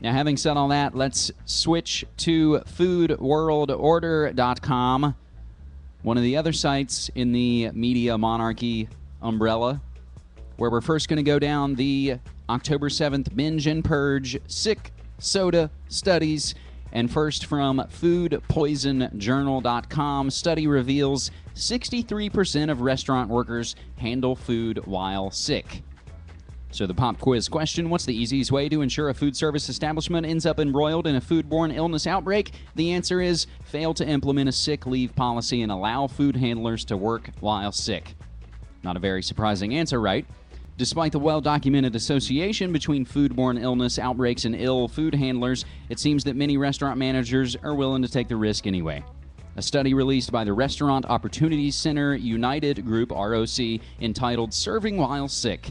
Now, having said all that, let's switch to foodworldorder.com, one of the other sites in the Media Monarchy umbrella, where we're first going to go down the October 7th Binge and Purge Sick Soda Studies. And first from foodpoisonjournal.com, study reveals 63% of restaurant workers handle food while sick. So the pop quiz question, what's the easiest way to ensure a food service establishment ends up embroiled in a foodborne illness outbreak? The answer is fail to implement a sick leave policy and allow food handlers to work while sick. Not a very surprising answer, right? Despite the well-documented association between foodborne illness outbreaks and ill food handlers, it seems that many restaurant managers are willing to take the risk anyway. A study released by the Restaurant Opportunities Center United Group, ROC, entitled Serving While Sick,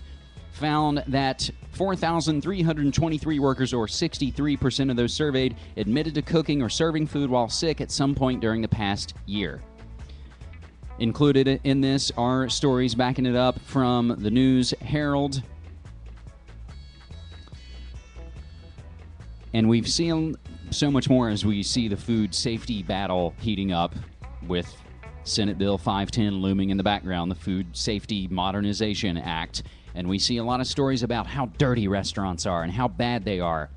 found that 4,323 workers, or 63% of those surveyed, admitted to cooking or serving food while sick at some point during the past year. Included in this are stories backing it up from the News Herald. And we've seen so much more as we see the food safety battle heating up with Senate Bill 510 looming in the background, the Food Safety Modernization Act. And we see a lot of stories about how dirty restaurants are and how bad they are,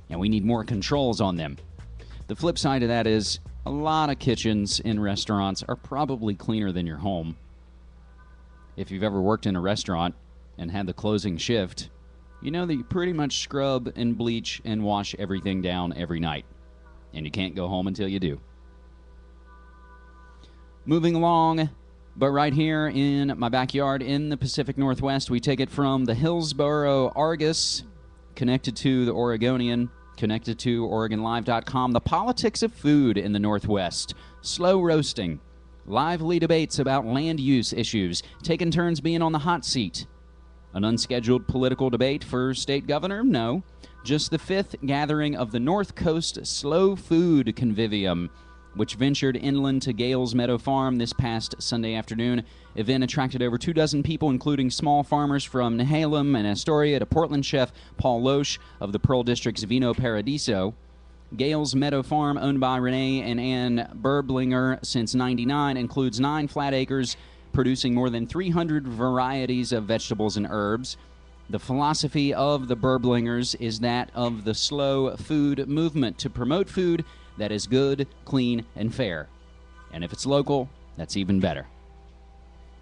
and we need more controls on them. The flip side of that is a lot of kitchens in restaurants are probably cleaner than your home. If you've ever worked in a restaurant and had the closing shift, you know that you pretty much scrub and bleach and wash everything down every night, and you can't go home until you do. Moving along, but right here in my backyard in the Pacific Northwest, we take it from the Hillsboro Argus, connected to the Oregonian, connected to OregonLive.com. The politics of food in the Northwest. Slow roasting. Lively debates about land use issues. Taking turns being on the hot seat. An unscheduled political debate for state governor? No. Just the fifth gathering of the North Coast Slow Food Convivium, which ventured inland to Gales Meadow Farm this past Sunday afternoon. Event attracted over 24 people, including small farmers from Nehalem and Astoria to Portland chef Paul Loesch of the Pearl District's Vino Paradiso. Gales Meadow Farm, owned by Renee and Ann Berblinger since '99, includes 9 flat acres, producing more than 300 varieties of vegetables and herbs. The philosophy of the Berblingers is that of the slow food movement, to promote food that is good, clean, and fair. And if it's local, that's even better.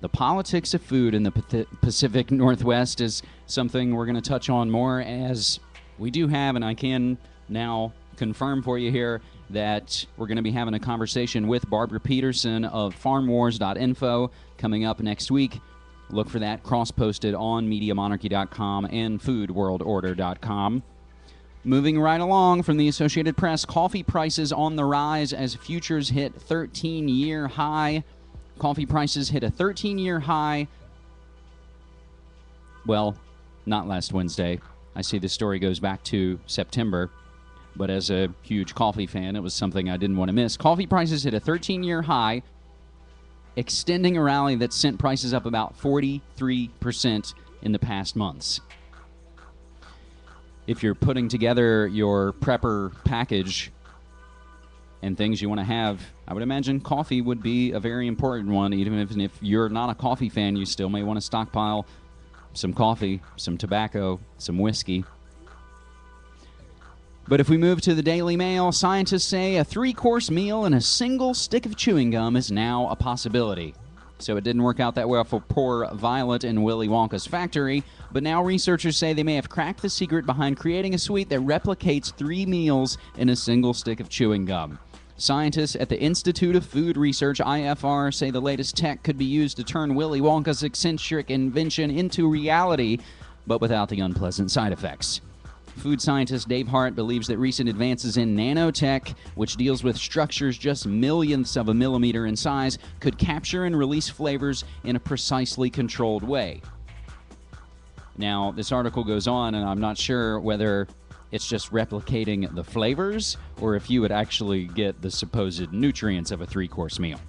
The politics of food in the Pacific Northwest is something we're going to touch on more, as we do have, and I can now confirm for you here, that we're going to be having a conversation with Barbara Peterson of farmwars.info coming up next week. Look for that cross-posted on MediaMonarchy.com and FoodWorldOrder.com. Moving right along from the Associated Press, coffee prices on the rise as futures hit 13-year high. Coffee prices hit a 13-year high. Well, not last Wednesday. I see this story goes back to September. But as a huge coffee fan, it was something I didn't want to miss. Coffee prices hit a 13-year high, extending a rally that sent prices up about 43% in the past months. If you're putting together your prepper package and things you want to have, I would imagine coffee would be a very important one. Even if you're not a coffee fan, you still may want to stockpile some coffee, some tobacco, some whiskey. But if we move to the Daily Mail, scientists say a 3-course meal and a single stick of chewing gum is now a possibility. So it didn't work out that well for poor Violet in Willy Wonka's factory, but now researchers say they may have cracked the secret behind creating a sweet that replicates 3 meals in a single stick of chewing gum. Scientists at the Institute of Food Research, IFR, say the latest tech could be used to turn Willy Wonka's eccentric invention into reality, but without the unpleasant side effects. Food scientist Dave Hart believes that recent advances in nanotech, which deals with structures just millionths of a millimeter in size, could capture and release flavors in a precisely controlled way. Now, this article goes on, and I'm not sure whether it's just replicating the flavors or if you would actually get the supposed nutrients of a 3-course meal.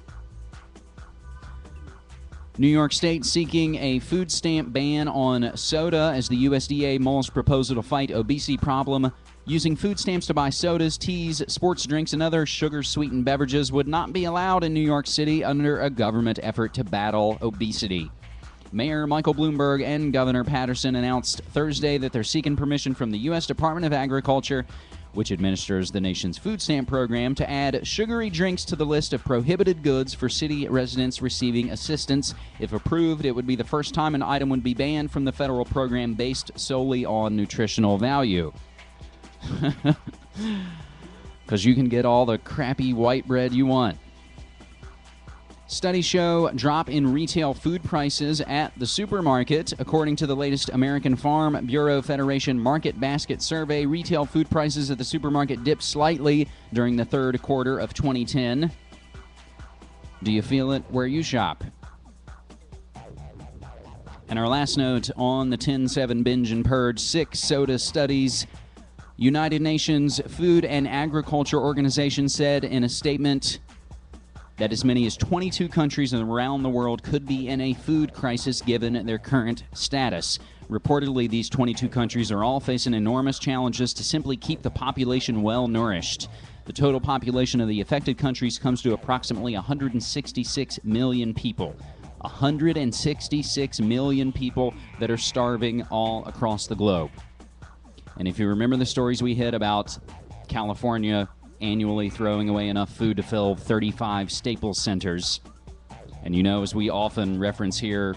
New York State seeking a food stamp ban on soda as the USDA mulls proposal to fight obesity problem. Using food stamps to buy sodas, teas, sports drinks, and other sugar-sweetened beverages would not be allowed in New York City under a government effort to battle obesity. Mayor Michael Bloomberg and Governor Patterson announced Thursday that they're seeking permission from the U.S. Department of Agriculture, which administers the nation's food stamp program, to add sugary drinks to the list of prohibited goods for city residents receiving assistance. If approved, it would be the first time an item would be banned from the federal program based solely on nutritional value. Because you can get all the crappy white bread you want. Studies show drop in retail food prices at the supermarket. According to the latest American Farm Bureau Federation Market Basket Survey, retail food prices at the supermarket dipped slightly during the third quarter of 2010. Do you feel it where you shop? And our last note on the 10-7 binge and purge, 6 soda studies. United Nations Food and Agriculture Organization said in a statement that as many as 22 countries around the world could be in a food crisis given their current status. Reportedly, these 22 countries are all facing enormous challenges to simply keep the population well-nourished. The total population of the affected countries comes to approximately 166 million people. 166 million people that are starving all across the globe. And if you remember the stories we hit about California annually throwing away enough food to fill 35 Staples centers. And you know, as we often reference here,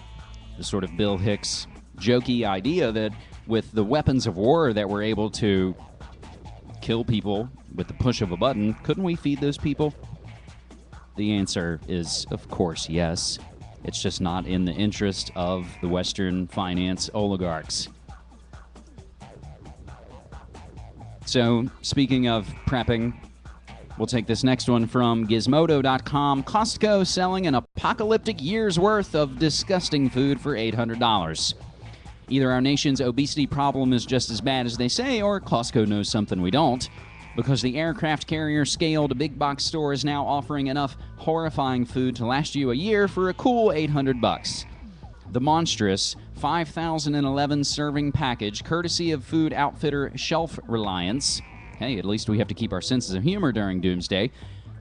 the sort of Bill Hicks jokey idea that with the weapons of war that we're able to kill people with the push of a button, couldn't we feed those people? The answer is, of course, yes. It's just not in the interest of the Western finance oligarchs. So, speaking of prepping, we'll take this next one from Gizmodo.com. Costco selling an apocalyptic year's worth of disgusting food for $800. Either our nation's obesity problem is just as bad as they say, or Costco knows something we don't, because the aircraft carrier-scaled big box store is now offering enough horrifying food to last you a year for a cool $800. The monstrous 5,011 serving package, courtesy of food outfitter Shelf Reliance, hey, at least we have to keep our senses of humor during Doomsday,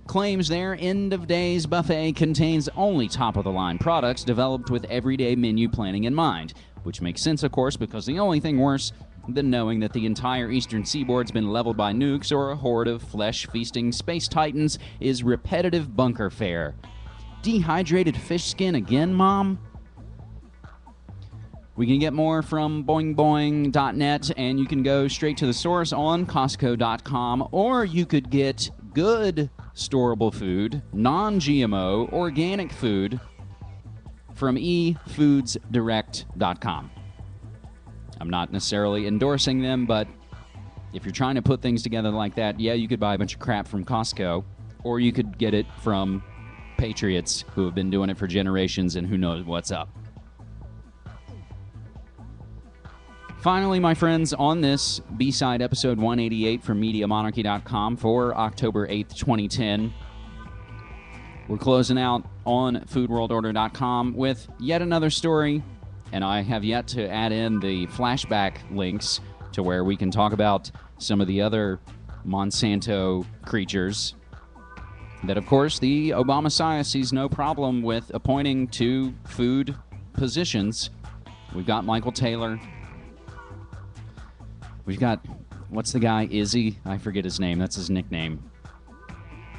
claims their end-of-days buffet contains only top-of-the-line products developed with everyday menu planning in mind, which makes sense, of course, because the only thing worse than knowing that the entire eastern seaboard's been leveled by nukes or a horde of flesh-feasting space titans is repetitive bunker fare. Dehydrated fish skin again, Mom? We can get more from boingboing.net, and you can go straight to the source on costco.com, or you could get good storable food, non-GMO, organic food from efoodsdirect.com. I'm not necessarily endorsing them, but if you're trying to put things together like that, yeah, you could buy a bunch of crap from Costco, or you could get it from patriots who have been doing it for generations and who knows what's up. Finally, my friends, on this B-side episode 188 from MediaMonarchy.com for October 8th, 2010, we're closing out on FoodWorldOrder.com with yet another story, and I have yet to add in the flashback links to where we can talk about some of the other Monsanto creatures that, of course, the Obama side sees no problem with appointing to food positions. We've got Michael Taylor. We've got, what's the guy, Izzy? I forget his name. That's his nickname.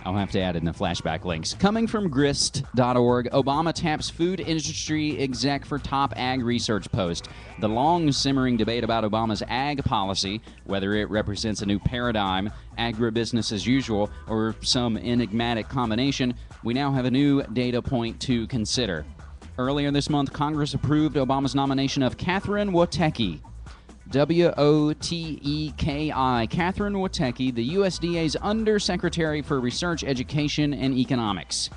I'll have to add in the flashback links. Coming from grist.org, Obama taps food industry exec for top ag research post. The long-simmering debate about Obama's ag policy, whether it represents a new paradigm, agribusiness as usual, or some enigmatic combination, we now have a new data point to consider. Earlier this month, Congress approved Obama's nomination of Catherine Wotecki, Woteki, Catherine Wotecki, the USDA's Undersecretary for Research, Education, and Economics.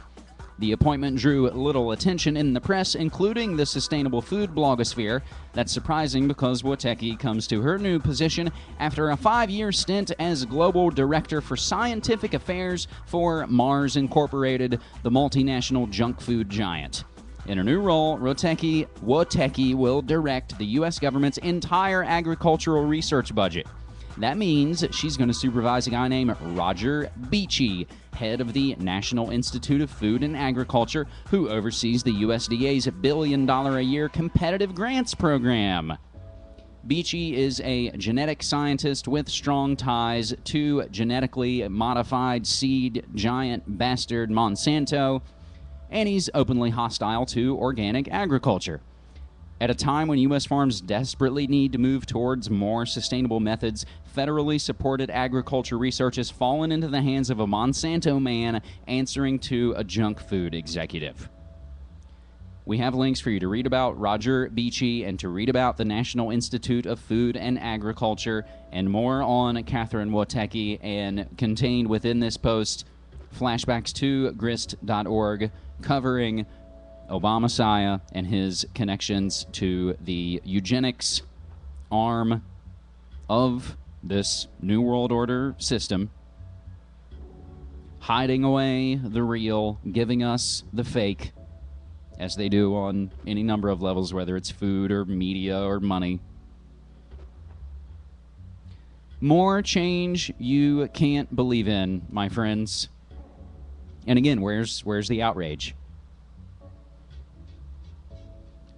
The appointment drew little attention in the press, including the sustainable food blogosphere. That's surprising because Wotecki comes to her new position after a 5-year stint as Global Director for Scientific Affairs for Mars Incorporated, the multinational junk food giant. In her new role, Woteki will direct the U.S. government's entire agricultural research budget. That means she's going to supervise a guy named Roger Beachy, head of the National Institute of Food and Agriculture, who oversees the USDA's billion-a-year competitive grants program. Beachy is a genetic scientist with strong ties to genetically modified seed giant bastard Monsanto, and he's openly hostile to organic agriculture. At a time when U.S. farms desperately need to move towards more sustainable methods, federally supported agriculture research has fallen into the hands of a Monsanto man answering to a junk food executive. We have links for you to read about Roger Beachy and to read about the National Institute of Food and Agriculture and more on Catherine Woteki, and contained within this post flashbacks to grist.org covering Obama-Messiah and his connections to the eugenics arm of this New World Order system, hiding away the real, giving us the fake, as they do on any number of levels, whether it's food or media or money. More change you can't believe in, my friends. And again, where's the outrage?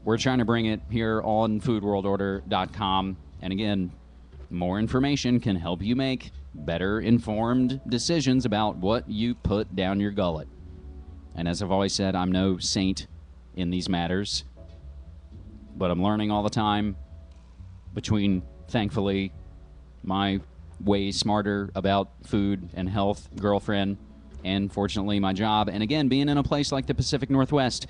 We're trying to bring it here on foodworldorder.com. And again, more information can help you make better informed decisions about what you put down your gullet. And as I've always said, I'm no saint in these matters, but I'm learning all the time between, thankfully, my way smarter about food and health girlfriend and, fortunately, my job. And again, being in a place like the Pacific Northwest,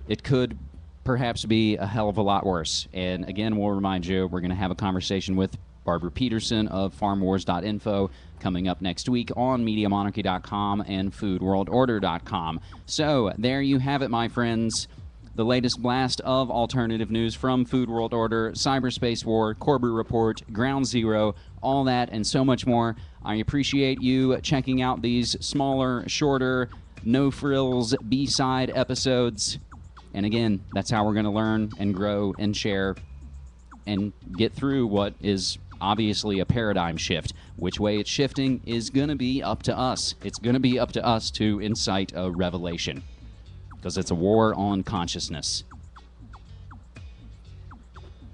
it could perhaps be a hell of a lot worse. And again, we'll remind you, we're going to have a conversation with Barbara Peterson of farmwars.info coming up next week on MediaMonarchy.com and FoodWorldOrder.com. So there you have it, my friends. The latest blast of alternative news from Food World Order, Cyberspace War, Corber Report, Ground Zero, all that and so much more. I appreciate you checking out these smaller, shorter, no-frills B-side episodes. And again, that's how we're going to learn and grow and share and get through what is obviously a paradigm shift. Which way it's shifting is going to be up to us. It's going to be up to us to incite a revelation, because it's a war on consciousness.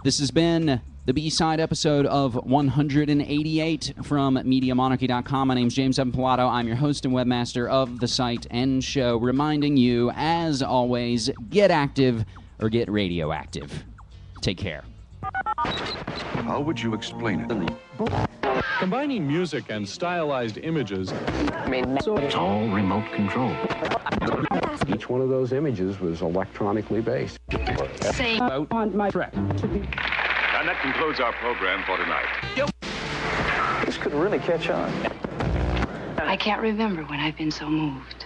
This has been the B-side episode of 188 from MediaMonarchy.com. My name's James Evan Pilato. I'm your host and webmaster of the site and show, reminding you, as always, get active or get radioactive. Take care. How would you explain it? Combining music and stylized images. It's all remote control. Each one of those images was electronically based. Say on my track. And that concludes our program for tonight. This could really catch on. I can't remember when I've been so moved.